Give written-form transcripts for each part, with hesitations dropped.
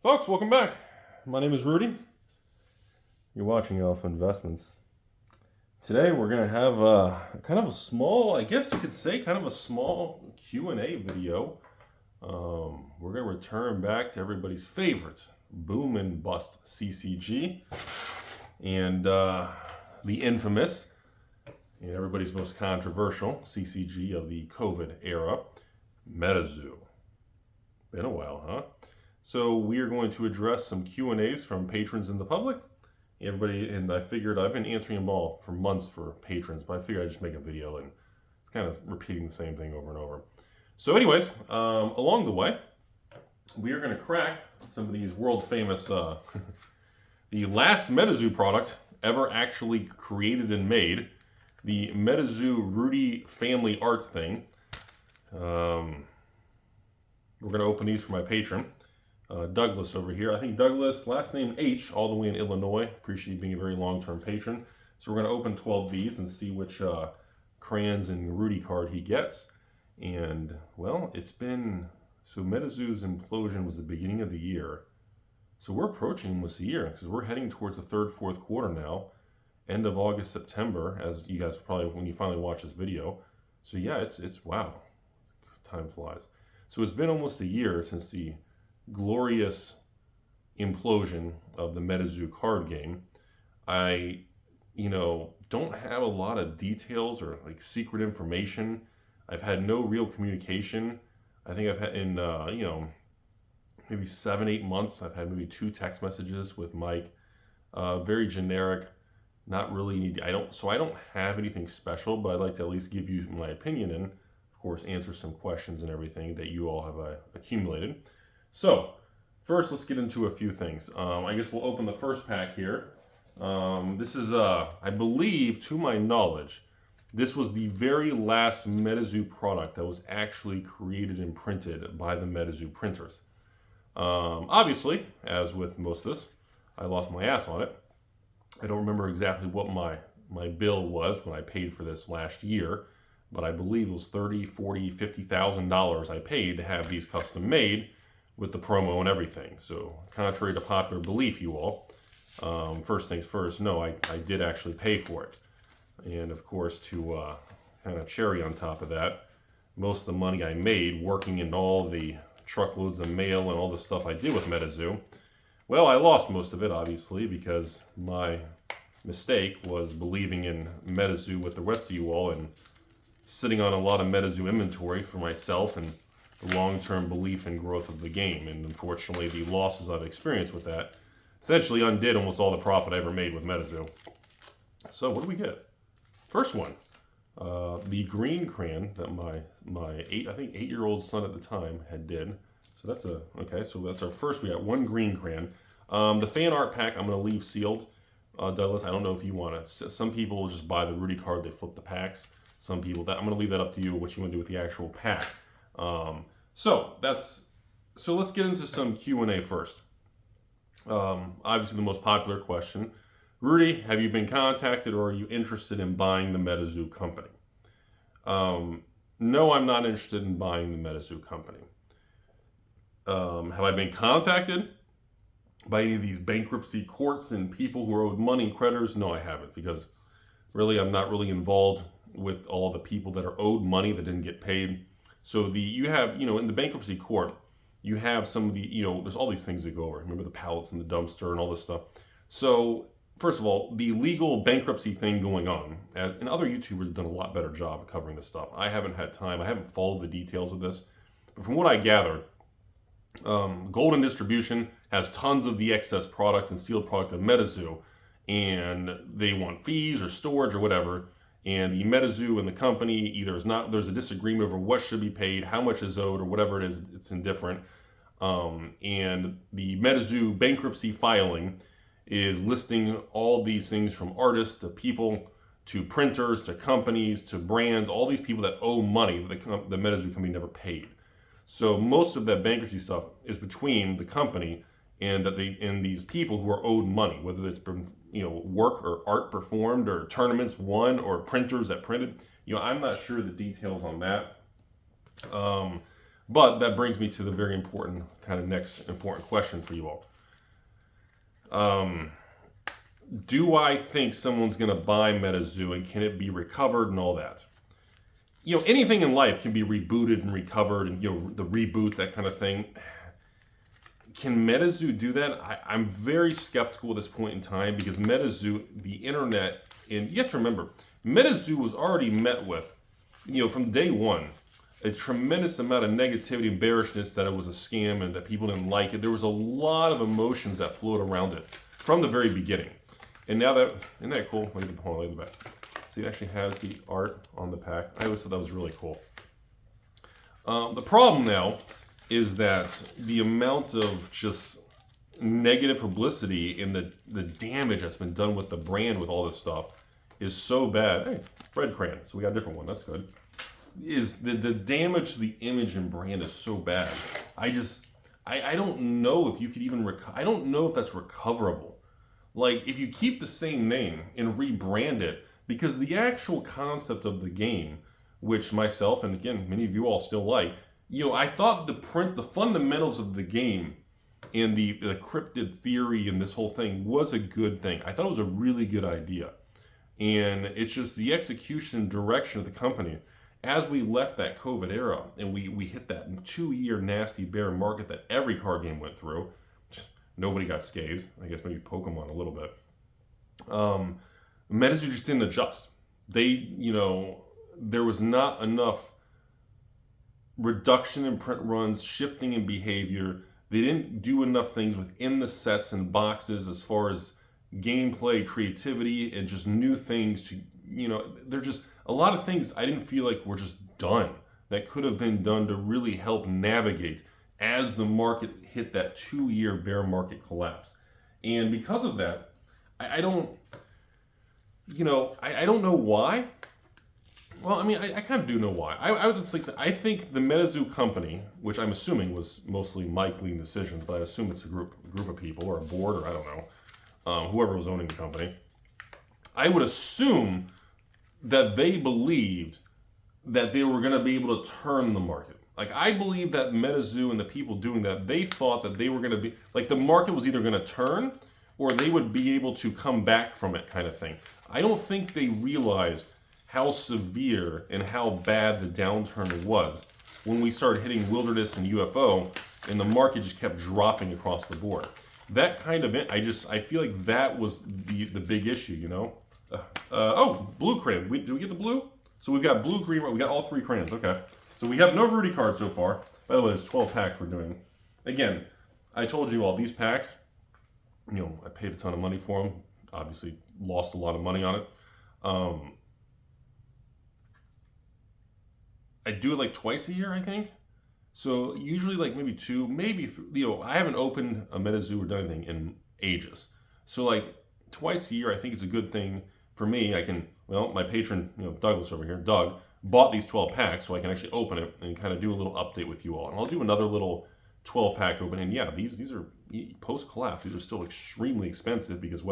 Folks, welcome back. My name is Rudy. You're watching Alpha Investments. Today we're going to have kind of a small, I guess you could say, kind of a small Q&A video. We're going to return back to everybody's favorite, boom and bust CCG, and the infamous and everybody's most controversial CCG of the COVID era, Metazoo. Been a while, huh? So we are going to address some Q&As from patrons in the public. Everybody, and I figured I've been answering them all for months for patrons, but I figured I'd just make a video and it's kind of repeating the same thing over and over. So anyways, along the way, we are going to crack some of these world famous, the last Metazoo product ever actually created and made, the Metazoo Rudy family art thing. We're going to open these for my patron. Douglas over here. I think Douglas, last name H, all the way in Illinois. Appreciate you being a very long-term patron. So we're going to open 12 of these and see which crayons and Rudy card he gets. And, well, it's been... So Metazoo's implosion was the beginning of the year. So we're approaching almost a year because we're heading towards the third, fourth quarter now. End of August, September, as you guys probably, when you finally watch this video. So yeah, it's wow. Time flies. So it's been almost a year since the glorious implosion of the Metazoo card game. I, don't have a lot of details or like secret information. I've had no real communication. I think I've had in, maybe 7-8 months, I've had maybe 2 text messages with Mike. Very generic, not really, I don't have anything special, but I'd like to at least give you my opinion and, of course, answer some questions and everything that you all have accumulated. So, first let's get into a few things. I guess we'll open the first pack here. This is, I believe, to my knowledge, this was the very last Metazoo product that was actually created and printed by the Metazoo printers. Obviously, as with most of this, I lost my ass on it. I don't remember exactly what my bill was when I paid for this last year, but I believe it was $30,000, $40,000, $50,000 I paid to have these custom made with the promo and everything. So contrary to popular belief, you all, first things first, no, I did actually pay for it. And of course, to kind of cherry on top of that, most of the money I made working in all the truckloads of mail and all the stuff I did with Metazoo, well, I lost most of it, obviously, because my mistake was believing in Metazoo with the rest of you all and sitting on a lot of Metazoo inventory for myself and the long-term belief and growth of the game. And unfortunately, the losses I've experienced with that essentially undid almost all the profit I ever made with Metazoo. So what do we get? First one, the green crayon that my 8-year-old son at the time had did. So that's okay, so that's our first. We got one green crayon. The fan art pack I'm going to leave sealed. Douglas, I don't know if you want to. Some people just buy the Rudy card, they flip the packs. Some people, I'm going to leave that up to you, what you want to do with the actual pack. So let's get into some Q&A first. Obviously the most popular question, Rudy, have you been contacted or are you interested in buying the Metazoo company? No, I'm not interested in buying the Metazoo company. Have I been contacted by any of these bankruptcy courts and people who are owed money and creditors? No, I haven't, because really I'm not really involved with all the people that are owed money that didn't get paid. So you have, in the bankruptcy court, you have some of the, there's all these things that go over. Remember the pallets in the dumpster and all this stuff. So first of all, the legal bankruptcy thing going on, and other YouTubers have done a lot better job of covering this stuff. I haven't had time. I haven't followed the details of this. But from what I gathered, Golden Distribution has tons of the excess product and sealed product of Metazoo, and they want fees or storage or whatever. And the Metazoo and the company either there's a disagreement over what should be paid, how much is owed, or whatever it is, it's indifferent. And the Metazoo bankruptcy filing is listing all these things from artists to people to printers to companies to brands, all these people that owe money that the Metazoo company never paid. So most of that bankruptcy stuff is between the company and these people who are owed money, whether it's been work or art performed or tournaments won or printers that printed. I'm not sure the details on that. But that brings me to the very important kind of next important question for you all. Do I think someone's going to buy Metazoo, and can it be recovered and all that? Anything in life can be rebooted and recovered, and the reboot, that kind of thing. Can Metazoo do that? I'm very skeptical at this point in time, because Metazoo, the internet, and you have to remember, Metazoo was already met with, from day one, a tremendous amount of negativity and bearishness that it was a scam and that people didn't like it. There was a lot of emotions that flowed around it from the very beginning. And now that, isn't that cool? Look at the back. See, it actually has the art on the pack. I always thought that was really cool. The problem now is that the amount of just negative publicity and the damage that's been done with the brand with all this stuff is so bad. Hey, red crayon. So we got a different one. That's good. Is the damage to the image and brand is so bad. I don't know if you could even I don't know if that's recoverable. Like, if you keep the same name and rebrand it, because the actual concept of the game, which myself and again many of you all still like, I thought the fundamentals of the game and the cryptid theory and this whole thing was a good thing. I thought it was a really good idea, and it's just the execution direction of the company. As we left that COVID era and we hit that 2-year nasty bear market that every card game went through, nobody got scathed. I guess maybe Pokemon a little bit. Metazoo just didn't adjust. There was not enough reduction in print runs, shifting in behavior. They didn't do enough things within the sets and boxes as far as gameplay, creativity, and just new things to, they're just a lot of things I didn't feel like were just done that could have been done to really help navigate as the market hit that 2-year bear market collapse. And because of that, I don't know why. Well, I mean, I kind of do know why. I think the Metazoo company, which I'm assuming was mostly Mike leading decisions, but I assume it's a group of people or a board, or I don't know, whoever was owning the company. I would assume that they believed that they were going to be able to turn the market. Like, I believe that Metazoo and the people doing that, they thought that they were going to be, like, the market was either going to turn or they would be able to come back from it, kind of thing. I don't think they realized how severe and how bad the downturn was when we started hitting wilderness and UFO and the market just kept dropping across the board. That kind of, I feel like that was the big issue, oh, blue crayon. Did we get the blue? So we've got blue, green, we got all 3 crayons. Okay. So we have no Rudy cards so far. By the way, there's 12 packs we're doing. Again, I told you all these packs, I paid a ton of money for them. Obviously lost a lot of money on it. I do it like twice a year, I think. So usually like maybe 2, maybe 3, I haven't opened a Metazoo or done anything in ages. So like twice a year, I think it's a good thing for me. I can, my patron, Douglas over here, Doug, bought these 12 packs so I can actually open it and kind of do a little update with you all. And I'll do another little 12 pack opening. Yeah, these are post-collapse. These are still extremely expensive because,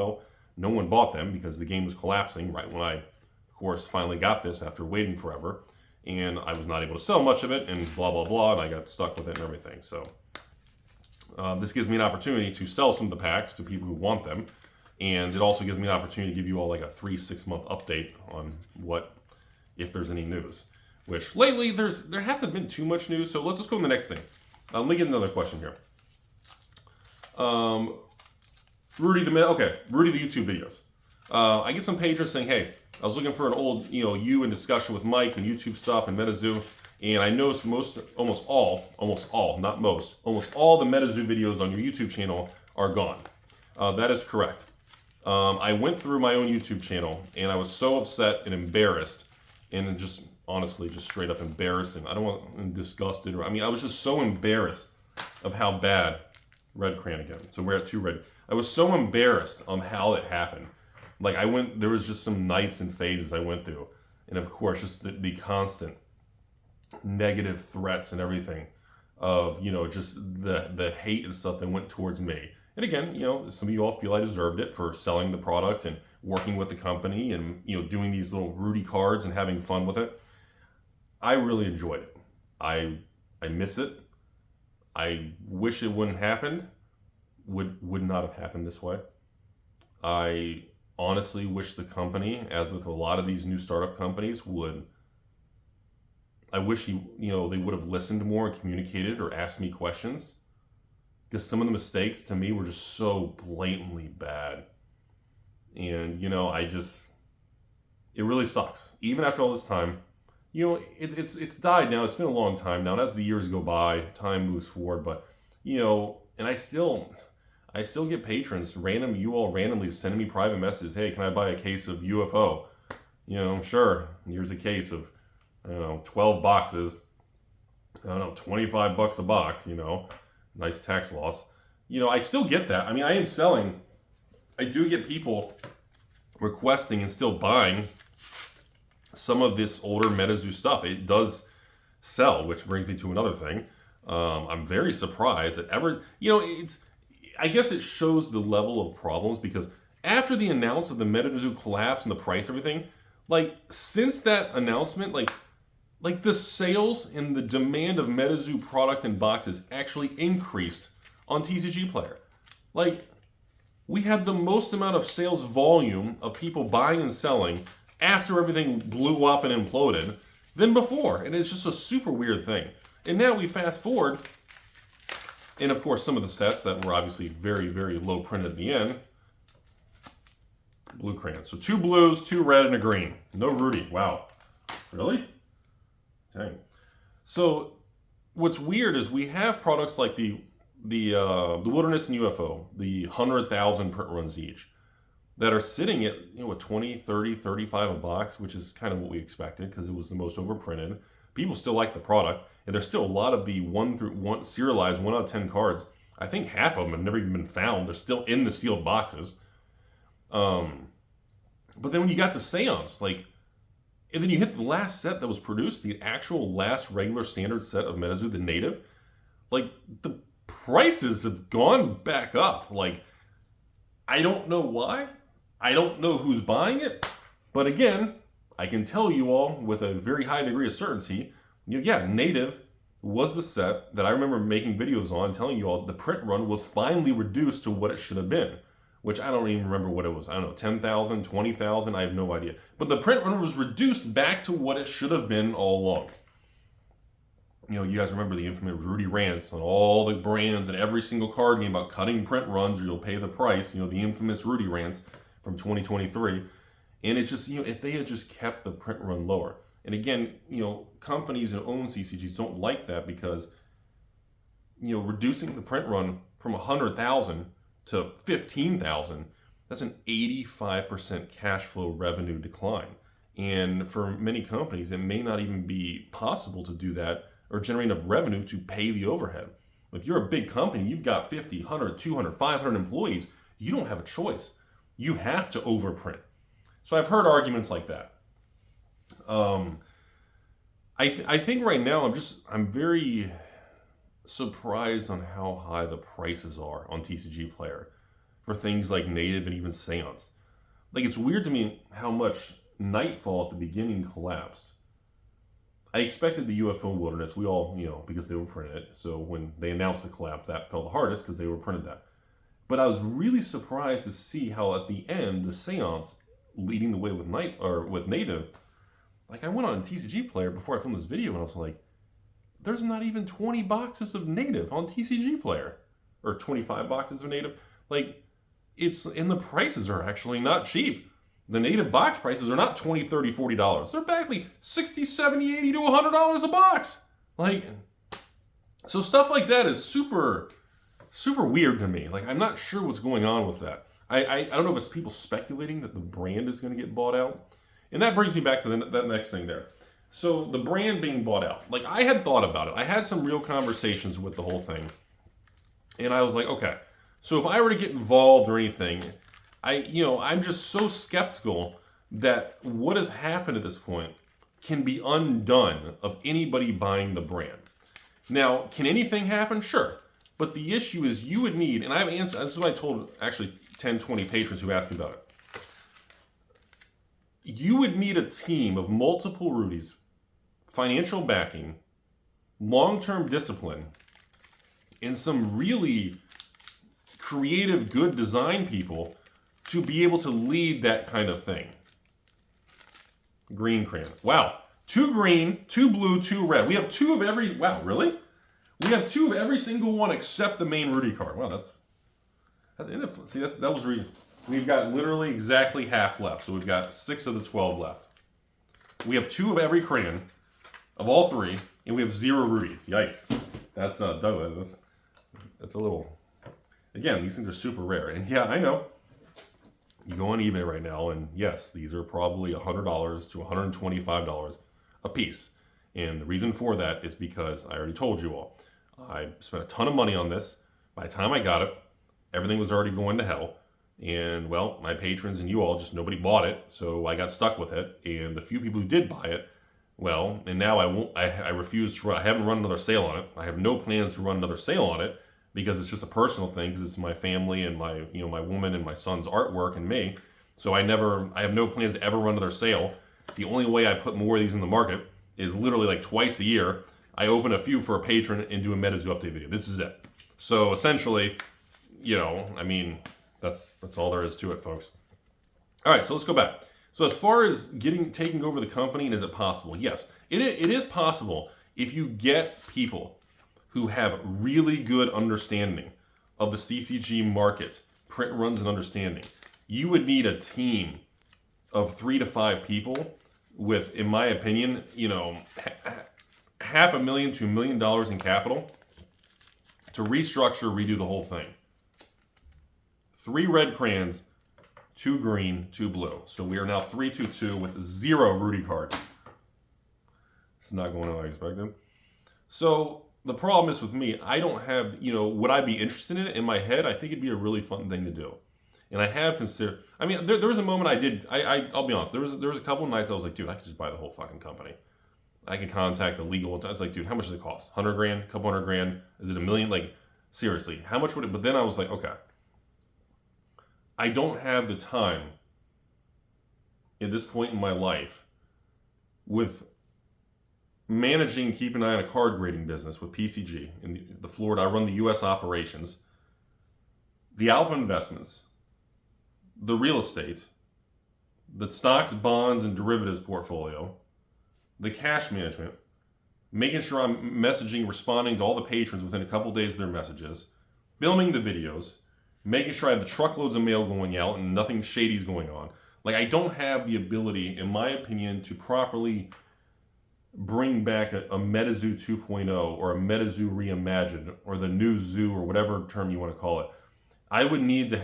no one bought them because the game was collapsing right when I, of course, finally got this after waiting forever. And I was not able to sell much of it and blah, blah, blah. And I got stuck with it and everything. So this gives me an opportunity to sell some of the packs to people who want them. And it also gives me an opportunity to give you all like a 3-6 month update on if there's any news. Which lately there hasn't been too much news, so let's just go to the next thing. Let me get another question here. Rudy the YouTube videos. I get some pagers saying, hey, I was looking for an old, you in discussion with Mike and YouTube stuff and Metazoo, and I noticed almost all the Metazoo videos on your YouTube channel are gone. That is correct. I went through my own YouTube channel and I was so upset and embarrassed, and just honestly, just straight up embarrassing. I don't want disgusted. I was just so embarrassed of how bad, red crayon again. So we're at 2 red. I was so embarrassed on how it happened. Like there was just some nights and phases I went through. And of course, just the constant negative threats and everything of, just the hate and stuff that went towards me. And again, some of you all feel I deserved it for selling the product and working with the company and, doing these little Rudy cards and having fun with it. I really enjoyed it. I I miss it. I wish it wouldn't happen. Would not have happened this way. I honestly wish the company, as with a lot of these new startup companies, I wish they would have listened more and communicated or asked me questions, because some of the mistakes to me were just so blatantly bad. And it really sucks. Even after all this time, it's died now. It's been a long time now. And as the years go by, time moves forward. But and I still get patrons, you all randomly sending me private messages. Hey, can I buy a case of UFO? Sure. Here's a case of 12 boxes. $25 a box. Nice tax loss. I still get that. I mean, I am selling. I do get people requesting and still buying some of this older Metazoo stuff. It does sell, which brings me to another thing. I'm very surprised that I guess it shows the level of problems, because after the announcement of the Metazoo collapse and the price, everything, since that announcement, the sales and the demand of Metazoo product and boxes actually increased on TCG Player. We had the most amount of sales volume of people buying and selling after everything blew up and imploded than before. And it's just a super weird thing. And now we fast forward, and of course some of the sets that were obviously very, very low printed at the end, blue crayons. So 2 blues, 2 red, and a green. No Rudy. Wow. Really? Dang. So what's weird is we have products like the Wilderness and UFO, the 100,000 print runs each, that are sitting at 20, 30, 35 a box, which is kind of what we expected because it was the most overprinted. People still like the product, and there's still a lot of the 1 through 1 serialized 1 out of 10 cards. I think half of them have never even been found. They're still in the sealed boxes. But then when you got to Seance, and then you hit the last set that was produced, the actual last regular standard set of Metazoo, the native, the prices have gone back up. I don't know why. I don't know who's buying it. But again, I can tell you all with a very high degree of certainty, native was the set that I remember making videos on, telling you all the print run was finally reduced to what it should have been, which I don't even remember what it was. I don't know, 10,000, 20,000, I have no idea. But the print run was reduced back to what it should have been all along. You guys remember the infamous Rudy rants on all the brands and every single card game about cutting print runs or you'll pay the price. The infamous Rudy rants from 2023. And it's just, if they had just kept the print run lower. And again, companies that own CCGs don't like that because, reducing the print run from 100,000 to 15,000, that's an 85% cash flow revenue decline. And for many companies, it may not even be possible to do that or generate enough revenue to pay the overhead. If you're a big company, you've got 50, 100, 200, 500 employees, you don't have a choice. You have to overprint. So I've heard arguments like that. I think right now I'm very surprised on how high the prices are on TCG Player for things like native and even Seance. It's weird to me how much Nightfall at the beginning collapsed. I expected the UFO Wilderness, we all, because they were printed it. So when they announced the collapse, that fell the hardest because they were printed that. But I was really surprised to see how at the end, the Seance leading the way with native, I went on TCG Player before I filmed this video and I was like, there's not even 20 boxes of native on TCG Player. Or 25 boxes of native. And the prices are actually not cheap. The native box prices are not $20, $30, $40. They're basically $60, $70, $80 to $100 a box. So stuff like that is super, super weird to me. I'm not sure what's going on with that. I don't know if it's people speculating that the brand is going to get bought out. And that brings me back to that next thing there. So the brand being bought out. I had thought about it. I had some real conversations with the whole thing. And I was like, okay, so if I were to get involved or anything, I'm just so skeptical that what has happened at this point can be undone of anybody buying the brand. Now, can anything happen? Sure. But the issue is you would need, and I've answered, this is what I told actually 10, 20 patrons who asked me about it. You would need a team of multiple Rudys, financial backing, long-term discipline, and some really creative, good design people to be able to lead that kind of thing. Green crayon. Wow. 2 green, 2 blue, 2 red. We have 2 of every... Wow, really? We have 2 of every single one except the main Rudy card. Wow, see, that was... We've got literally exactly half left. So we've got 6 of the 12 left. We have 2 of every crayon of all 3, and we have 0 Rudies. Yikes. That's not Douglas. That's a little... Again, these things are super rare. And yeah, I know. You go on eBay right now, and yes, these are probably $100 to $125 a piece. And the reason for that is because I already told you all. I spent a ton of money on this. By the time I got it, everything was already going to hell. And, well, my patrons and you all, just nobody bought it, so I got stuck with it. And the few people who did buy it, well, and now I refuse to run. I haven't run another sale on it. I have no plans to run another sale on it because it's just a personal thing, because it's my family and my woman and my son's artwork and me. So I have no plans to ever run another sale. The only way I put more of these in the market is literally like twice a year. I open a few for a patron and do a Metazoo update video. This is it. So essentially, I mean, that's all there is to it, folks. All right, so let's go back. So as far as taking over the company, and is it possible? Yes, it is possible if you get people who have really good understanding of the CCG market, print runs and understanding. You would need a team of 3 to 5 people with, in my opinion, $500,000 to $1 million in capital to restructure, redo the whole thing. 3 red crayons, 2 green, 2 blue. So we are now 3-2-2 with 0 Rudy cards. It's not going how I expected. So the problem is with me, I don't have, would I be interested in it? In my head, I think it'd be a really fun thing to do. And I have considered, I mean, there was a moment I'll be honest, there was a couple of nights I was like, dude, I could just buy the whole fucking company. I could contact the legal, I was like, dude, how much does it cost? 100 grand, couple hundred grand? Is it $1 million? Like, seriously, how much would it, but then I was like, okay. I don't have the time at this point in my life with managing, keep an eye on a card grading business with PCG in the Florida. I run the U.S. operations, the Alpha Investments, the real estate, the stocks, bonds, and derivatives portfolio, the cash management, making sure I'm messaging, responding to all the patrons within a couple days of their messages, filming the videos, making sure I have the truckloads of mail going out and nothing shady's going on. Like, I don't have the ability, in my opinion, to properly bring back a Metazoo 2.0 or a Metazoo reimagined or the new zoo or whatever term you want to call it. I would need to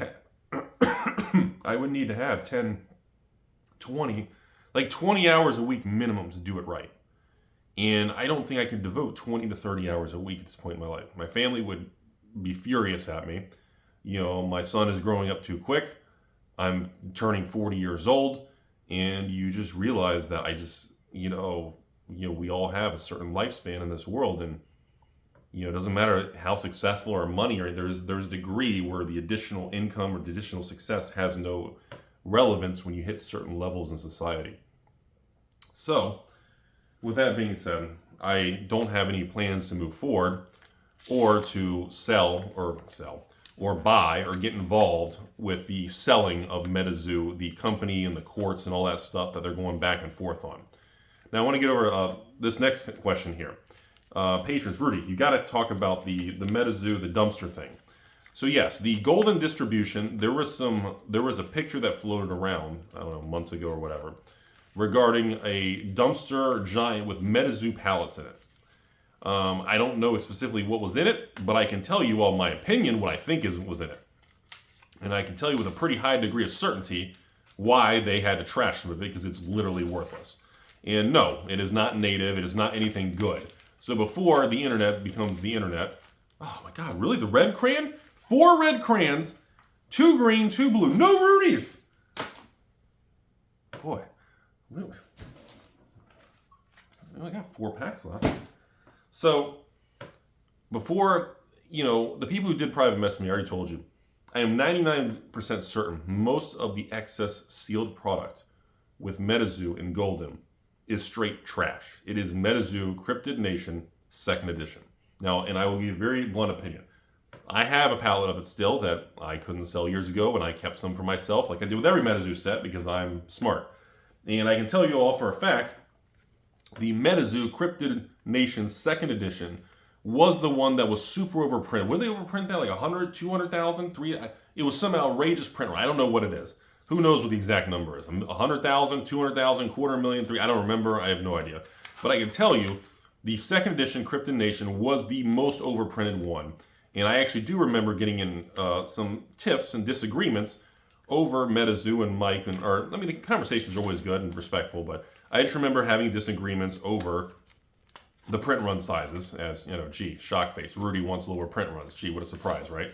have 10, 20, like 20 hours a week minimum to do it right. And I don't think I could devote 20 to 30 hours a week at this point in my life. My family would be furious at me. My son is growing up too quick. I'm turning 40 years old. And you just realize that we all have a certain lifespan in this world. And, it doesn't matter how successful or money, or there's a degree where the additional income or the additional success has no relevance when you hit certain levels in society. So, with that being said, I don't have any plans to move forward or to sell or buy or get involved with the selling of Metazoo, the company and the courts and all that stuff that they're going back and forth on. Now I want to get over this next question here. Patrons, Rudy, you got to talk about the Metazoo, the dumpster thing. So yes, the golden distribution, there was a picture that floated around, I don't know, months ago or whatever, regarding a dumpster giant with Metazoo pallets in it. I don't know specifically what was in it, but I can tell you all my opinion, what I think was in it. And I can tell you with a pretty high degree of certainty why they had to trash some of it, because it's literally worthless. And no, it is not native, it is not anything good. So before the internet becomes the internet, oh my God, really? The red crayon? 4 red crayons, 2 green, 2 blue, no Rudies! Boy, really? I only got 4 packs left. So, before, the people who did private message me, I already told you, I am 99% certain most of the excess sealed product with Metazoo and Golden is straight trash. It is Metazoo, Crypted Nation, second edition. Now, and I will give you a very blunt opinion. I have a pallet of it still that I couldn't sell years ago, and I kept some for myself, like I do with every Metazoo set, because I'm smart. And I can tell you all for a fact, the Metazoo Crypted Nation second edition was the one that was super overprinted. Were they overprint that like 100, 200,000, 3? It was some outrageous print. I don't know what it is. Who knows what the exact number is? 100,000, 200,000, 250,000, 3. I don't remember. I have no idea. But I can tell you, the second edition Crypted Nation was the most overprinted one. And I actually do remember getting in some tiffs and disagreements over Metazoo and Mike. The conversations are always good and respectful, but I just remember having disagreements over the print run sizes, as, gee, shock face. Rudy wants lower print runs. Gee, what a surprise, right?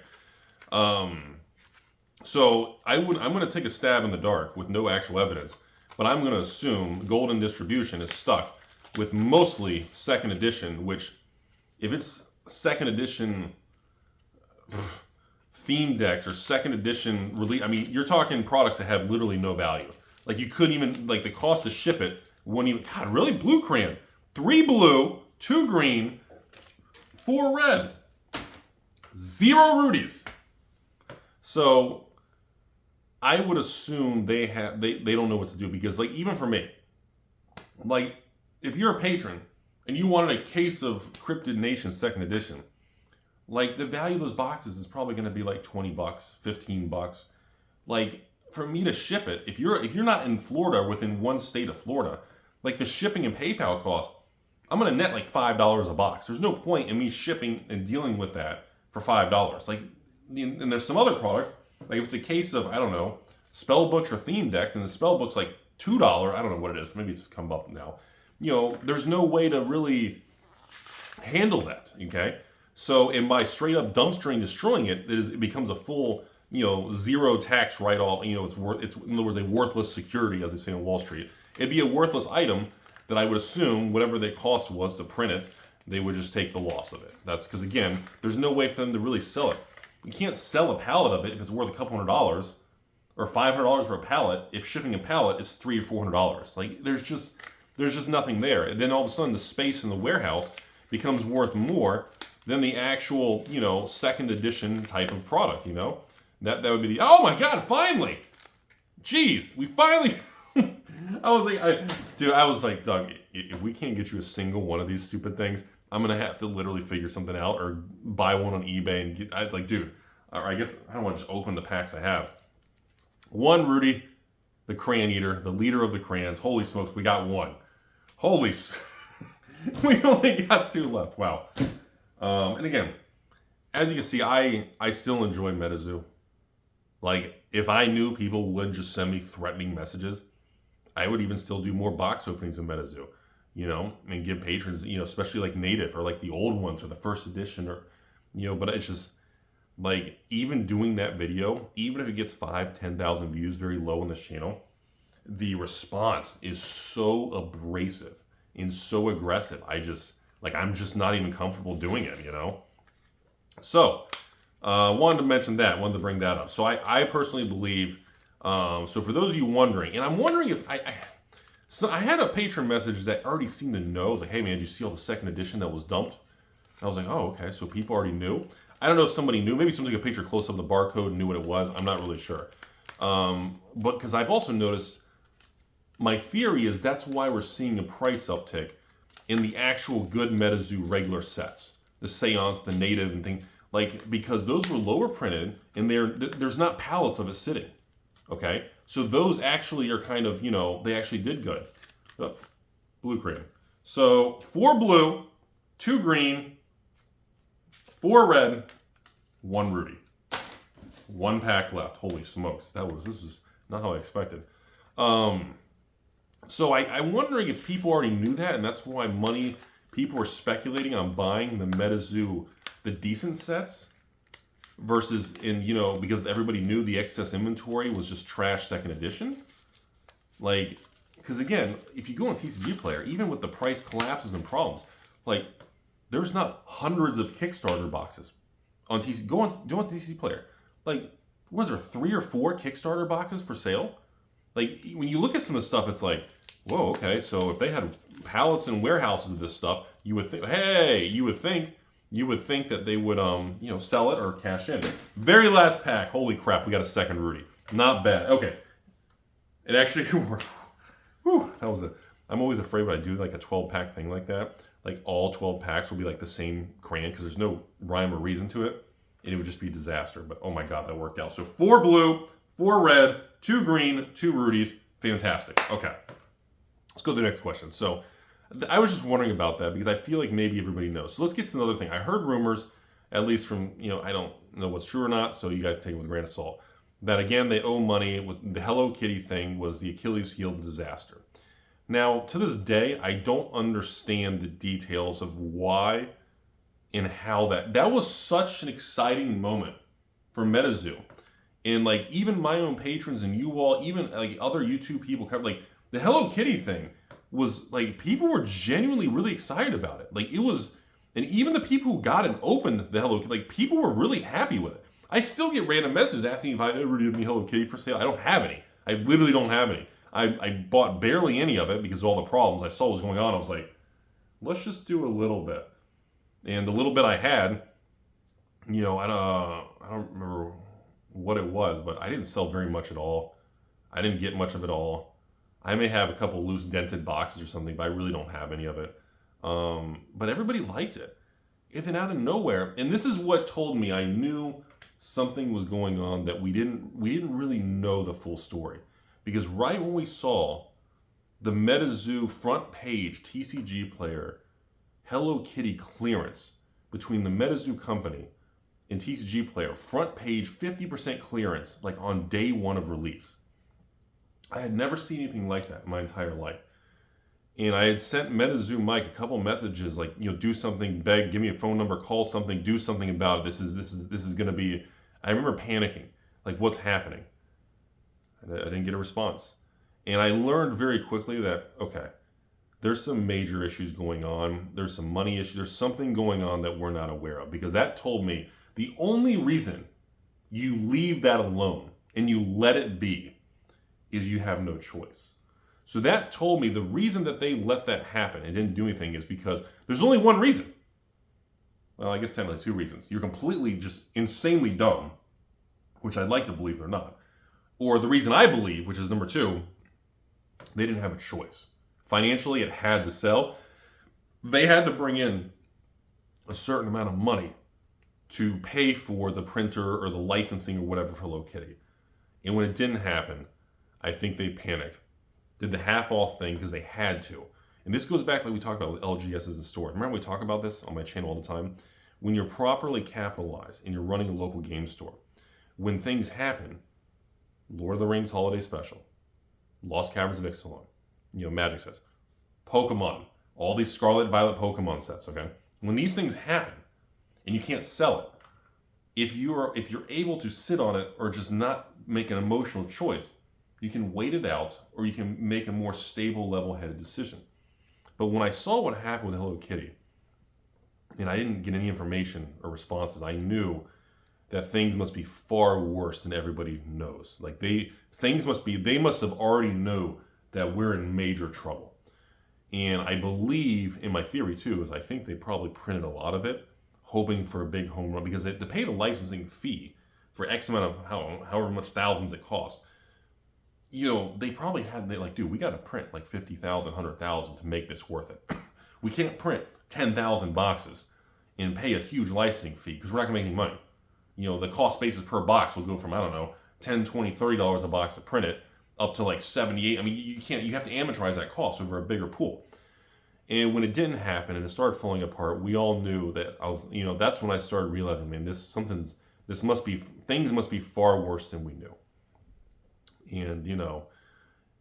So I'm going to take a stab in the dark with no actual evidence, but I'm going to assume Golden Distribution is stuck with mostly second edition, which, if it's second edition theme decks or second edition release, you're talking products that have literally no value. Like, you couldn't even, like, the cost to ship it wouldn't even, God, really? Blue crayon. 3 blue, 2 green, 4 red, 0 Rudies. So I would assume they don't know what to do, because, like, even for me, like, if you're a patron and you wanted a case of Crypted Nation second edition, like, the value of those boxes is probably going to be like $20, $15. Like, for me to ship it, if you're not in Florida, within one state of Florida, like, the shipping and PayPal cost, I'm going to net like $5 a box. There's no point in me shipping and dealing with that for $5. Like, and there's some other products, like if it's a case of, I don't know, spell books or theme decks, and the spell book's like $2, I don't know what it is, maybe it's come up now. There's no way to really handle that, okay? So, and by straight up dumpstering, destroying it, it becomes a full, zero tax write-off. It's in other words, a worthless security, as they say on Wall Street. It'd be a worthless item that I would assume whatever the cost was to print it, they would just take the loss of it. That's because, again, there's no way for them to really sell it. You can't sell a pallet of it if it's worth a couple $100 or $500 for a pallet. If shipping a pallet is $300 or $400, like, there's just nothing there. And then all of a sudden, the space in the warehouse becomes worth more than the actual, second edition type of product. That would be the, oh my God, finally, jeez, we finally. I was like, Doug, if we can't get you a single one of these stupid things, I'm gonna have to literally figure something out or buy one on eBay and get. Dude, I guess I don't want to just open the packs I have. One, Rudy, the crayon eater, the leader of the crayons. Holy smokes, we got one. We only got 2 left. Wow. And again, as you can see, I still enjoy Metazoo. Like, if I knew people wouldn't just send me threatening messages, I would even still do more box openings in Metazoo, and give patrons, especially like native or like the old ones or the first edition or, but it's just like, even doing that video, even if it gets 5,000-10,000 views, very low on this channel, the response is so abrasive and so aggressive. I'm just not even comfortable doing it, So, wanted to mention that, wanted to bring that up. So I personally believe, so for those of you wondering, and I'm wondering if so I had a patron message that already seemed to know. It's like, hey man, did you see all the second edition that was dumped? I was like, oh, okay, so people already knew. I don't know if somebody knew. Maybe somebody took a picture close up of the barcode and knew what it was. I'm not really sure. But because I've also noticed, my theory is that's why we're seeing a price uptick in the actual good Metazoo regular sets. The Seance, the Native, and things. Like, because those were lower printed, and there's not pallets of it sitting. Okay? So those actually are kind of, they actually did good. Oh, blue crayon. So 4 blue, 2 green, 4 red, 1 Rudy. 1 pack left. Holy smokes. This was not how I expected. So I'm wondering if people already knew that, and that's why people were speculating on buying the Metazoo, the decent sets, versus because everybody knew the excess inventory was just trash second edition. Like, because again, if you go on TCG Player, even with the price collapses and problems, like, there's not hundreds of Kickstarter boxes on TCG. Go on TCG Player. Like, was there 3 or 4 Kickstarter boxes for sale? Like, when you look at some of the stuff, it's like, whoa, okay, so if they had pallets and warehouses of this stuff, you would think, hey, you would think that they would, sell it or cash in. Very last pack. Holy crap, we got a second Rudy. Not bad. Okay. It actually worked. Whew, that was I'm always afraid when I do like a 12-pack thing like that. Like all 12 packs will be like the same crayon because there's no rhyme or reason to it. And it would just be a disaster. But oh my God, that worked out. So 4 blue, 4 red, 2 green, 2 Rudies. Fantastic. Okay. Let's go to the next question. So I was just wondering about that because I feel like maybe everybody knows. So let's get to another thing. I heard rumors, at least from, I don't know what's true or not, so you guys take it with a grain of salt, that again, they owe money. With the Hello Kitty thing was the Achilles heel of the disaster. Now, to this day, I don't understand the details of why and how that was such an exciting moment for Metazoo. And like even my own patrons and you all, even like other YouTube people, like the Hello Kitty thing was like, people were genuinely really excited about it. Like it was, and even the people who got and opened the Hello Kitty, like people were really happy with it. I still get random messages asking if I ever did any Hello Kitty for sale. I don't have any. I literally don't have any. I bought barely any of it because of all the problems I saw what was going on. I was like, let's just do a little bit. And the little bit I had, I don't remember what it was, but I didn't sell very much at all. I didn't get much of it all. I may have a couple loose dented boxes or something, but I really don't have any of it. But everybody liked it. And then out of nowhere, and this is what told me I knew something was going on, that we didn't really know the full story. Because right when we saw the Metazoo front page TCG player Hello Kitty clearance between the Metazoo company and TCG player, front page 50% clearance, like on day 1 of release. I had never seen anything like that in my entire life. And I had sent Metazoo Mike a couple messages like, do something, beg, give me a phone number, call something, do something about it. This is going to be, I remember panicking, like what's happening? I didn't get a response. And I learned very quickly that, okay, there's some major issues going on. There's some money issues. There's something going on that we're not aware of, because that told me the only reason you leave that alone and you let it be is you have no choice. So that told me the reason that they let that happen and didn't do anything is because there's only one reason. Well, I guess technically 2 reasons. You're completely just insanely dumb, which I'd like to believe they're not. Or the reason I believe, which is number 2, they didn't have a choice. Financially, it had to sell. They had to bring in a certain amount of money to pay for the printer or the licensing or whatever for Hello Kitty. And when it didn't happen, I think they panicked. Did the half-off thing because they had to. And this goes back like we talked about with LGSs and stores. Remember we talk about this on my channel all the time? When you're properly capitalized and you're running a local game store, when things happen, Lord of the Rings Holiday Special, Lost Caverns of Ixalan, Magic sets, Pokemon, all these Scarlet Violet Pokemon sets, okay? When these things happen and you can't sell it, if you're able to sit on it or just not make an emotional choice, you can wait it out or you can make a more stable, level-headed decision. But when I saw what happened with Hello Kitty, and I didn't get any information or responses, I knew that things must be far worse than everybody knows. Like they must have already know that we're in major trouble. And I believe, in my theory too, is I think they probably printed a lot of it, hoping for a big home run, because they pay the licensing fee for X amount of however much thousands it costs. They probably had, dude, we got to print like 50,000, 100,000 to make this worth it. We can't print 10,000 boxes and pay a huge licensing fee because we're not going to make any money. The cost basis per box will go from, I don't know, $10, $20, $30 a box to print it up to like 78. I mean, you have to amortize that cost over a bigger pool. And when it didn't happen and it started falling apart, we all knew that that's when I started realizing, man, things must be far worse than we knew. And,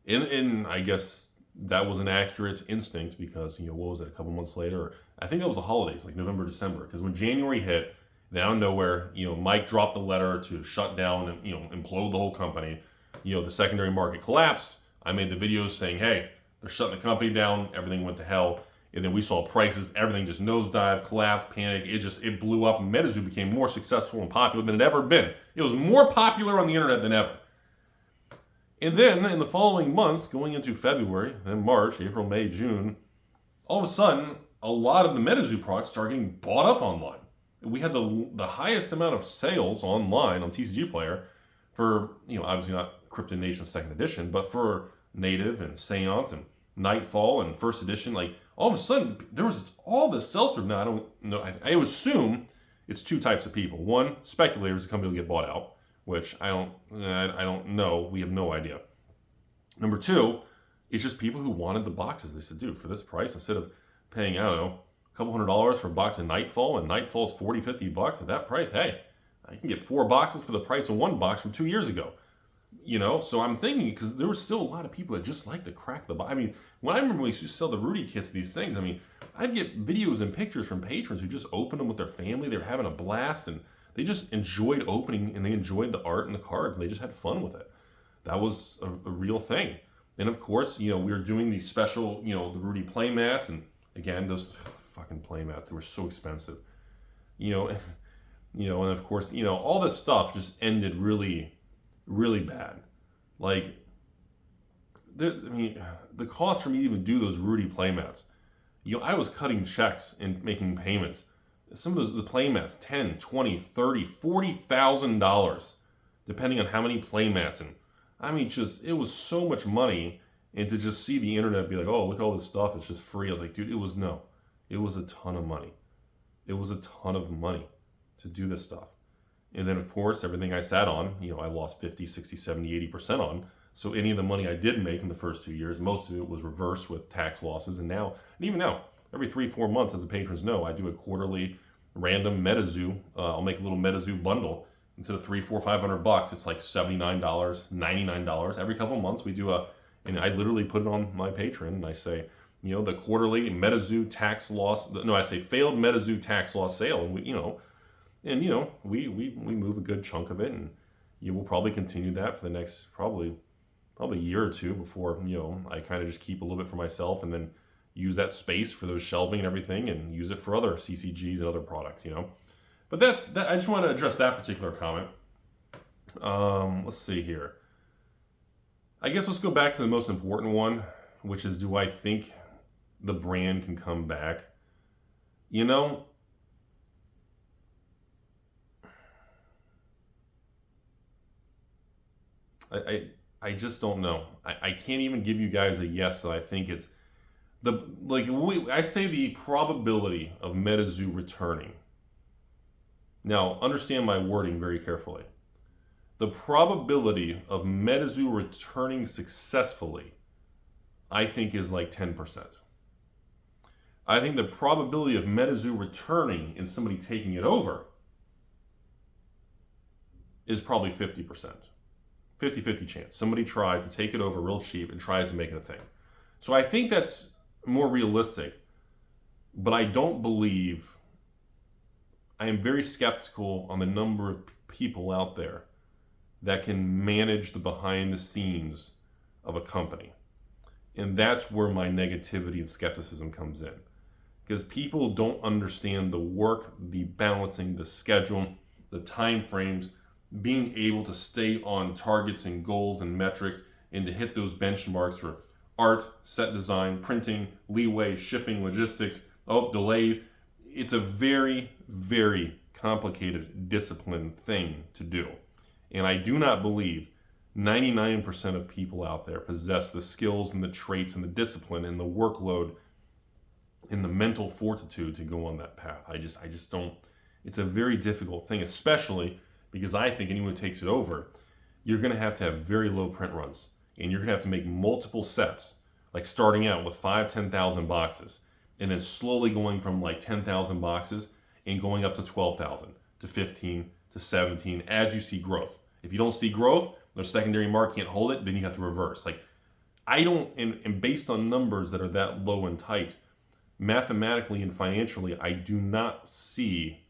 and I guess that was an accurate instinct because, what was it, a couple months later? I think that was the holidays, like November, December. Because when January hit, out of nowhere, Mike dropped the letter to shut down and, implode the whole company. The secondary market collapsed. I made the videos saying, hey, they're shutting the company down. Everything went to hell. And then we saw prices, everything just nosedive, collapsed, panic. It blew up. And Metazoo became more successful and popular than it ever been. It was more popular on the internet than ever. And then in the following months, going into February, then March, April, May, June, all of a sudden, a lot of the Metazoo products started getting bought up online. We had the highest amount of sales online on TCG Player for, obviously not Crypted Nation's second edition, but for Native and Seance and Nightfall and first edition. Like, all of a sudden, there was all this sell-through. Now, I don't know. I assume it's two types of people. One, speculators, the company will get bought out, which I don't know. We have no idea. Number two, it's just people who wanted the boxes. They said, dude, for this price, instead of paying, I don't know, a couple $100 for a box of Nightfall, and Nightfall's $40, $50 at that price, hey, I can get 4 boxes for the price of 1 box from 2 years ago. So I'm thinking, because there were still a lot of people that just like to crack the box. I mean, when I remember we used to sell the Rudy kits, these things, I mean, I'd get videos and pictures from patrons who just opened them with their family. They were having a blast, and they just enjoyed opening, and they enjoyed the art and the cards, and they just had fun with it. That was a real thing. And of course, we were doing these special, the Rudy playmats, and again, those fucking playmats, they were so expensive. And of course, all this stuff just ended really, really bad. Like, the cost for me to even do those Rudy playmats, I was cutting checks and making payments. Some of the playmats, $10, $20, $30, $40,000, depending on how many playmats. And I mean, it was so much money. And to just see the internet be like, oh, look at all this stuff, it's just free. I was like, dude, it was a ton of money. It was a ton of money to do this stuff. And then, of course, everything I sat on, I lost 50, 60, 70, 80% on. So any of the money I did make in the first 2 years, most of it was reversed with tax losses. And even now, every 3-4 months, as the patrons know, I do a quarterly random Metazoo. I'll make a little Metazoo bundle. Instead of $300, $400, $500, it's like $79, $99. Every couple of months, we do and I literally put it on my Patreon, and I say, the quarterly Metazoo tax loss. No, I say failed Metazoo tax loss sale, and we move a good chunk of it, and you will probably continue that for the next probably a year or two before I kind of just keep a little bit for myself, and then use that space for those shelving and everything, and use it for other CCGs and other products. But that's that. I just want to address that particular comment. Let's see here. I guess let's go back to the most important one, which is, do I think the brand can come back? I just don't know. I can't even give you guys a yes that I think it's I say the probability of Metazoo returning. Now, understand my wording very carefully. The probability of Metazoo returning successfully, I think, is like 10%. I think the probability of Metazoo returning and somebody taking it over is probably 50%. 50-50 chance. Somebody tries to take it over real cheap and tries to make it a thing. So I think that's more realistic, but I don't believe, I am very skeptical on the number of people out there that can manage the behind the scenes of a company. And that's where my negativity and skepticism comes in. Because people don't understand the work, the balancing, the schedule, the time frames, being able to stay on targets and goals and metrics, and to hit those benchmarks for art, set design, printing, leeway, shipping, logistics, delays. It's a very, very complicated discipline thing to do. And I do not believe 99% of people out there possess the skills and the traits and the discipline and the workload and the mental fortitude to go on that path. I just don't. It's a very difficult thing, especially because I think anyone who takes it over, you're going to have very low print runs. And you're going to have to make multiple sets, like starting out with 10,000 boxes, and then slowly going from like 10,000 boxes and going up to 12,000, to 15, to 17, as you see growth. If you don't see growth, the secondary market can't hold it, then you have to reverse. And based on numbers that are that low and tight, mathematically and financially, I do not see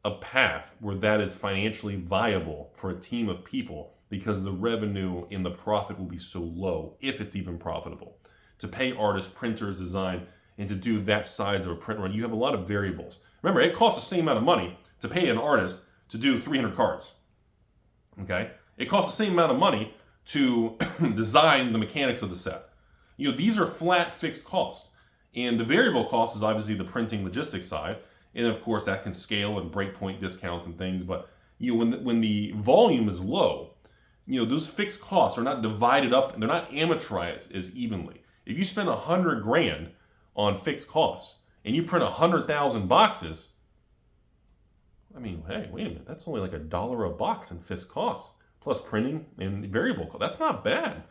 a path where that is financially viable for a team of people, because the revenue and the profit will be so low, if it's even profitable. To pay artists, printers, design, and to do that size of a print run, you have a lot of variables. Remember, it costs the same amount of money to pay an artist to do 300 cards. Okay? It costs the same amount of money to design the mechanics of the set. These are flat fixed costs. And the variable cost is obviously the printing logistics side. And of course that can scale and breakpoint discounts and things. But when the volume is low, those fixed costs are not divided up and they're not amortized as evenly. If you spend $100,000 on fixed costs and you print 100,000 boxes, I mean, hey, wait a minute, that's only like $1 a box in fixed costs, plus printing and variable costs. That's not bad.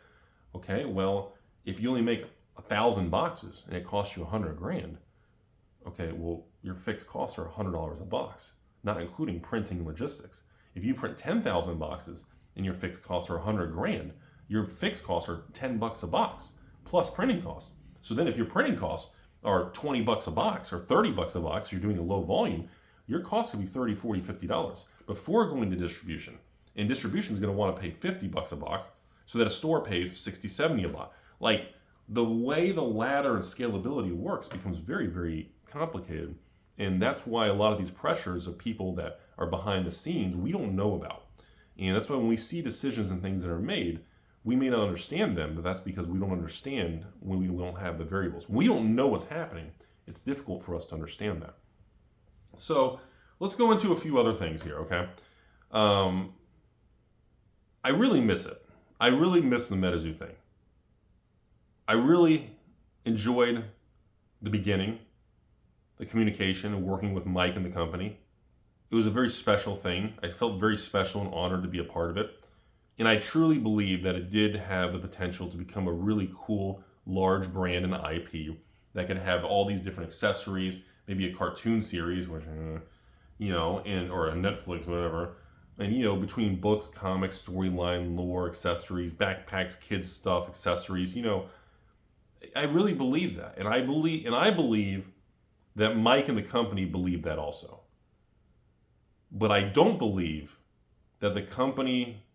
Okay, well, if you only make 1,000 boxes and it costs you $100,000, okay, well, your fixed costs are $100 a box, not including printing and logistics. If you print 10,000 boxes and your fixed costs are $100,000, your fixed costs are $10 a box, plus printing costs. So then if your printing costs are $20 a box or $30 a box, you're doing a low volume, your cost could be $30, $40, $50 before going to distribution. And distribution is going to want to pay $50 a box so that a store pays $60, $70 a box. Like, the way the ladder and scalability works becomes very, very complicated. And that's why a lot of these pressures of people that are behind the scenes, we don't know about. And that's why when we see decisions and things that are made, we may not understand them, but that's because we don't understand when we don't have the variables. We don't know what's happening. It's difficult for us to understand that. So let's go into a few other things here, okay? I really miss it. I really miss the Metazoo thing. I really enjoyed the beginning, the communication and working with Mike and the company. It was a very special thing. I felt very special and honored to be a part of it. And I truly believe that it did have the potential to become a really cool, large brand and IP that could have all these different accessories, maybe a cartoon series, which, or a Netflix, whatever. And, between books, comics, storyline, lore, accessories, backpacks, kids stuff, accessories, I really believe that. And I believe that Mike and the company believe that also. But I don't believe that the company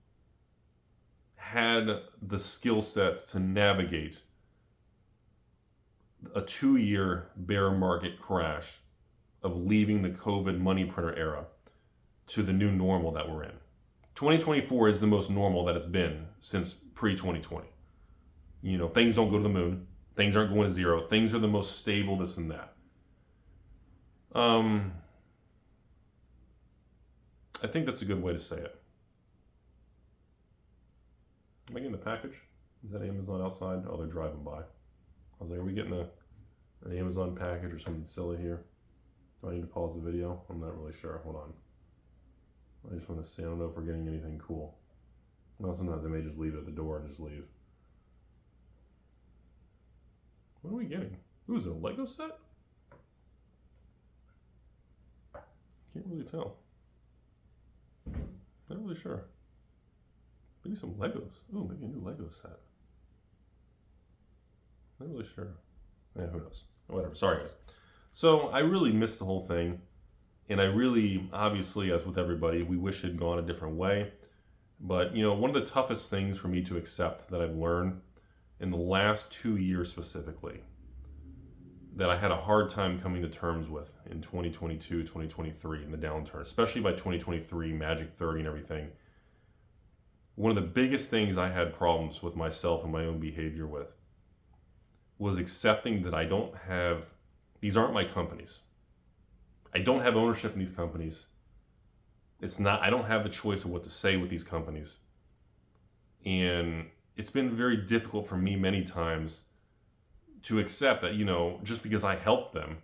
had the skill set to navigate a 2-year bear market crash of leaving the COVID money printer era to the new normal that we're in. 2024 is the most normal that it's been since pre-2020. Things don't go to the moon. Things aren't going to zero. Things are the most stable, this and that. I think that's a good way to say it. Am I getting a package? Is that Amazon outside? Oh, they're driving by. I was like, are we getting an Amazon package or something silly here? Do I need to pause the video? I'm not really sure. Hold on. I just want to see. I don't know if we're getting anything cool. Well, sometimes I may just leave it at the door and just leave. What are we getting? Ooh, is it a Lego set? Can't really tell. Not really sure. Maybe some Legos. Ooh, maybe a new Lego set. Not really sure. Yeah, who knows? Whatever. Sorry, guys. So I really missed the whole thing. And I really, obviously, as with everybody, we wish it had gone a different way. But, one of the toughest things for me to accept that I've learned in the last 2 years specifically, that I had a hard time coming to terms with in 2022, 2023, in the downturn, especially by 2023, Magic 30 and everything. One of the biggest things I had problems with myself and my own behavior with was accepting that these aren't my companies. I don't have ownership in these companies. I don't have the choice of what to say with these companies. And it's been very difficult for me many times to accept that, just because I helped them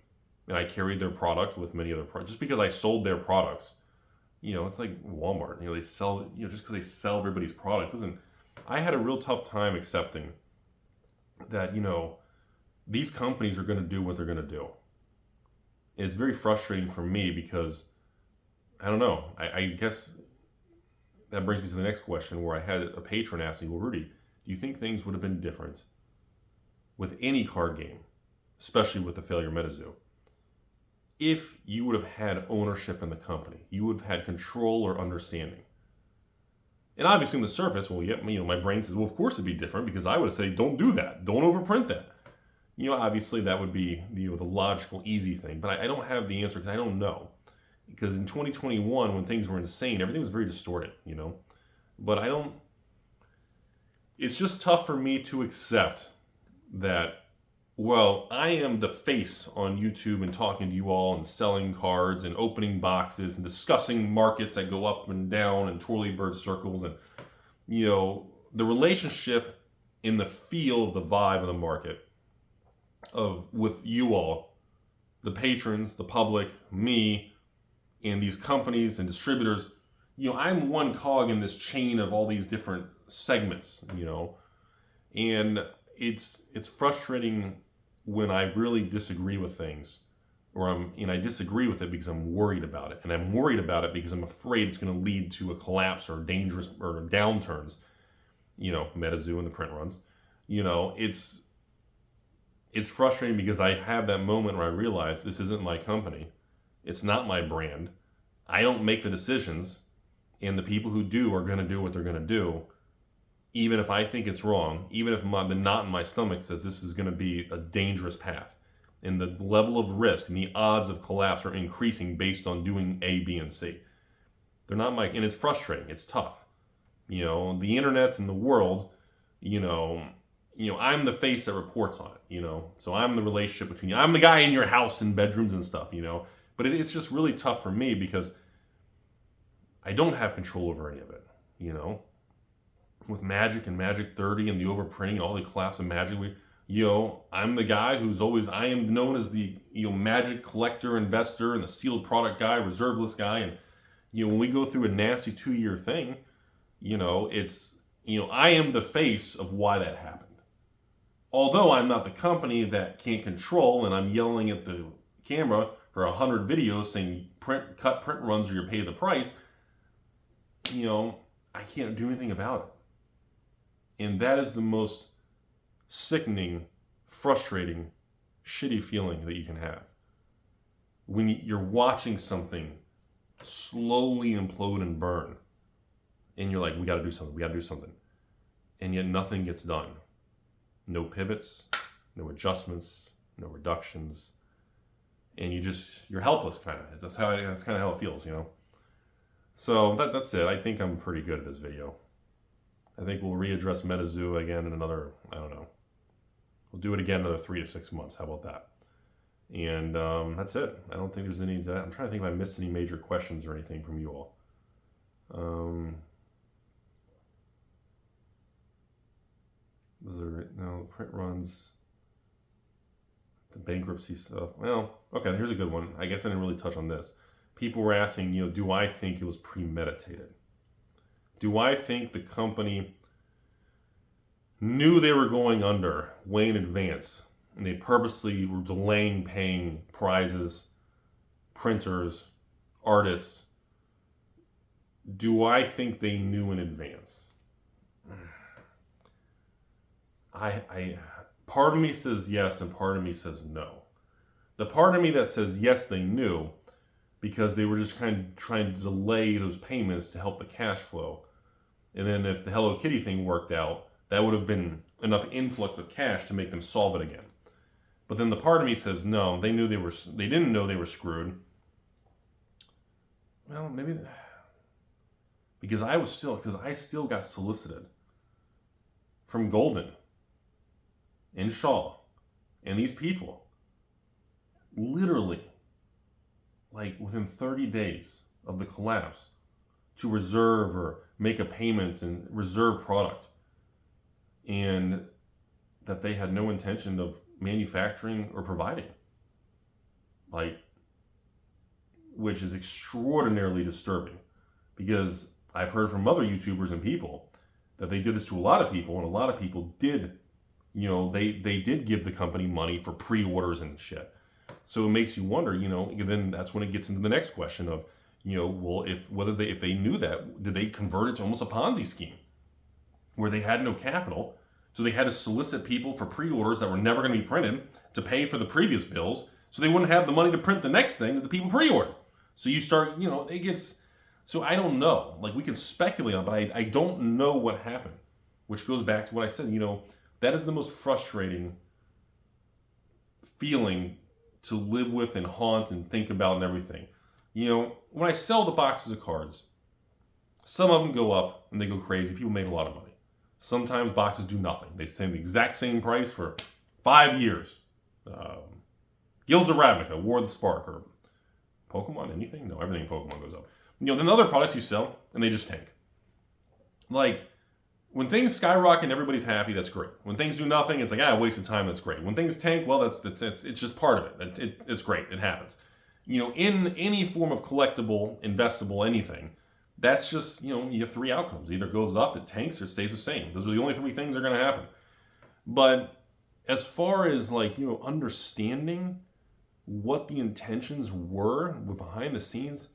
and I carried their product with many other products, just because I sold their products, it's like Walmart, they sell, just because they sell everybody's product I had a real tough time accepting that, these companies are going to do what they're going to do. And it's very frustrating for me because, I don't know, I guess that brings me to the next question where I had a patron ask me, well, Rudy, do you think things would have been different with any card game, especially with the failure Metazoo, if you would have had ownership in the company, you would have had control or understanding? And obviously on the surface, well, yeah, my brain says, well, of course it'd be different because I would have said, don't do that. Don't overprint that. Obviously that would be the logical, easy thing, but I don't have the answer because I don't know. Because in 2021, when things were insane, everything was very distorted, But it's just tough for me to accept that, well, I am the face on YouTube and talking to you all and selling cards and opening boxes and discussing markets that go up and down and twirly bird circles and, the relationship in the feel of the vibe of the market with you all, the patrons, the public, me, and these companies and distributors. I'm one cog in this chain of all these different segments, and it's frustrating when I really disagree with things, I disagree with it because I'm worried about it, and I'm worried about it because I'm afraid it's going to lead to a collapse or dangerous or downturns. Metazoo and the print runs. It's frustrating because I have that moment where I realize this isn't my company, it's not my brand. I don't make the decisions, and the people who do are going to do what they're going to do. Even if I think it's wrong, even if the knot in my stomach says this is going to be a dangerous path, and the level of risk and the odds of collapse are increasing based on doing A, B, and C. They're not and it's frustrating. It's tough. The internet and the world, I'm the face that reports on it, So I'm the relationship between you. I'm the guy in your house and bedrooms and stuff, But it's just really tough for me because I don't have control over any of it, With Magic and Magic 30 and the overprinting and all the collapse of Magic, I'm the guy I am known as the, Magic collector, investor, and the sealed product guy, reserve list guy. And, when we go through a nasty 2-year thing, I am the face of why that happened. Although I'm not the company that can't control, and I'm yelling at the camera for 100 videos saying cut print runs or you pay the price, I can't do anything about it. And that is the most sickening, frustrating, shitty feeling that you can have. When you're watching something slowly implode and burn, and you're like, we got to do something. And yet nothing gets done. No pivots, no adjustments, no reductions. And you're helpless, kind of. That's kind of how it feels, So that's it. I think I'm pretty good at this video. I think we'll readdress Metazoo again in another, I don't know. We'll do it again in another 3 to 6 months. How about that? And that's it. I don't think there's any. I'm trying to think if I missed any major questions or anything from you all. Was there no print runs? The bankruptcy stuff. Well, okay. Here's a good one. I guess I didn't really touch on this. People were asking, do I think it was premeditated? Do I think the company knew they were going under way in advance, and they purposely were delaying paying prizes, printers, artists? Do I think they knew in advance? Part of me says yes, and part of me says no. The part of me that says yes, they knew, because they were just kind of trying to delay those payments to help the cash flow. And then if the Hello Kitty thing worked out, that would have been enough influx of cash to make them solve it again. But then the part of me says no, they didn't know they were screwed. Well, maybe because I still got solicited from Golden and Shaw and these people, literally, like within 30 days of the collapse, to reserve or make a payment and reserve product, and that they had no intention of manufacturing or providing, which is extraordinarily disturbing, because I've heard from other YouTubers and people that they did this to a lot of people, and a lot of people did, they did give the company money for pre-orders and shit. So it makes you wonder, then that's when it gets into the next question of, well, if they knew that, did they convert it to almost a Ponzi scheme where they had no capital, so they had to solicit people for pre-orders that were never going to be printed to pay for the previous bills, so they wouldn't have the money to print the next thing that the people pre-ordered. So you start, it gets. So I don't know. We can speculate on, but I don't know what happened, which goes back to what I said. That is the most frustrating feeling to live with and haunt and think about and everything. When I sell the boxes of cards, some of them go up and they go crazy. People made a lot of money. Sometimes boxes do nothing. They stay the exact same price for 5 years. Guilds of Ravnica, War of the Spark, or Pokemon, anything? No, everything in Pokemon goes up. Then other products you sell, and they just tank. Like, when things skyrocket and everybody's happy, that's great. When things do nothing, it's like, waste of time, that's great. When things tank, well, it's just part of it. It's great, it happens. In any form of collectible, investable, anything, that's just, you have 3 outcomes. Either it goes up, it tanks, or it stays the same. Those are the only 3 things that are going to happen. But as far as, understanding what the intentions were behind the scenes,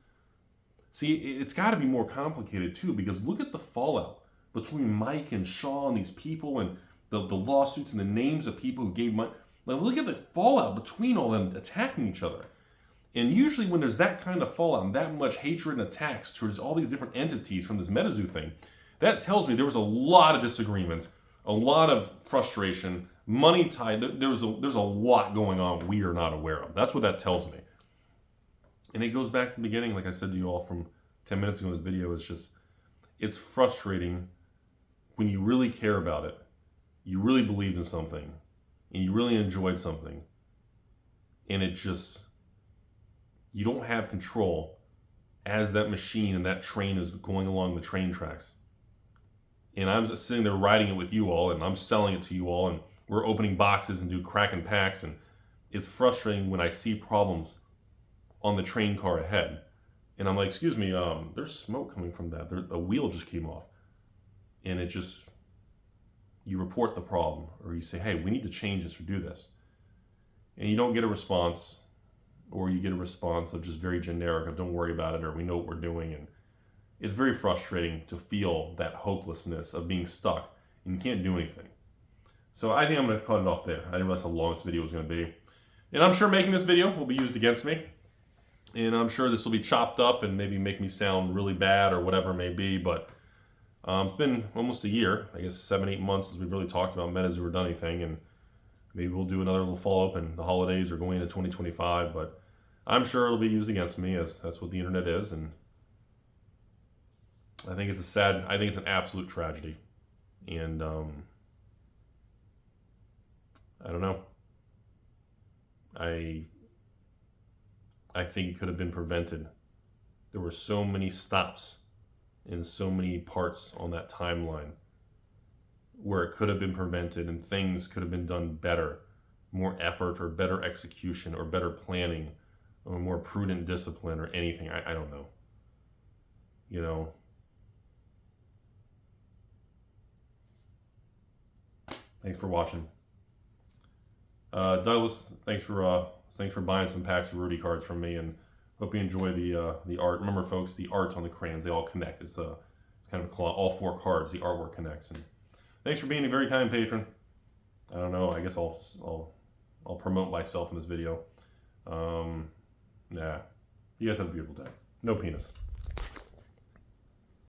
see, it's got to be more complicated, too, because look at the fallout between Mike and Shaw and these people and the lawsuits and the names of people who gave money. Look at the fallout between all them attacking each other. And usually when there's that kind of fallout and that much hatred and attacks towards all these different entities from this Metazoo thing, that tells me there was a lot of disagreement, a lot of frustration, money tied. There's a lot going on we are not aware of. That's what that tells me. And it goes back to the beginning, like I said to you all from 10 minutes ago in this video, it's frustrating when you really care about it, you really believed in something, and you really enjoyed something, and it just, you don't have control as that machine and that train is going along the train tracks. And I'm just sitting there riding it with you all, and I'm selling it to you all, and we're opening boxes and do cracking packs, and it's frustrating when I see problems on the train car ahead. And I'm like, excuse me, there's smoke coming from that. A wheel just came off. And it just, you report the problem, or you say, hey, we need to change this or do this. And you don't get a response, or you get a response of just very generic of don't worry about it, or we know what we're doing. And it's very frustrating to feel that hopelessness of being stuck and you can't do anything. So I think I'm going to cut it off there. I didn't realize how long this video was going to be. And I'm sure making this video will be used against me. And I'm sure this will be chopped up and maybe make me sound really bad or whatever it may be. But it's been almost a year, I guess 7-8 months since we've really talked about Metazoo or done anything. And maybe we'll do another little follow-up in the holidays or going into 2025. But I'm sure it'll be used against me, as that's what the internet is. And I think it's an absolute tragedy. And I don't know. I think it could have been prevented. There were so many stops in so many parts on that timeline where it could have been prevented and things could have been done better, more effort or better execution or better planning or more prudent discipline or anything. I don't know. Thanks for watching. Douglas, thanks for buying some packs of Rudy cards from me, and hope you enjoy the art. Remember, folks, the art on the crayons, they all connect. It's kind of a claw. All 4 cards, the artwork connects. And thanks for being a very kind patron. I don't know. I guess I'll promote myself in this video. Yeah. You guys have a beautiful day. No penis.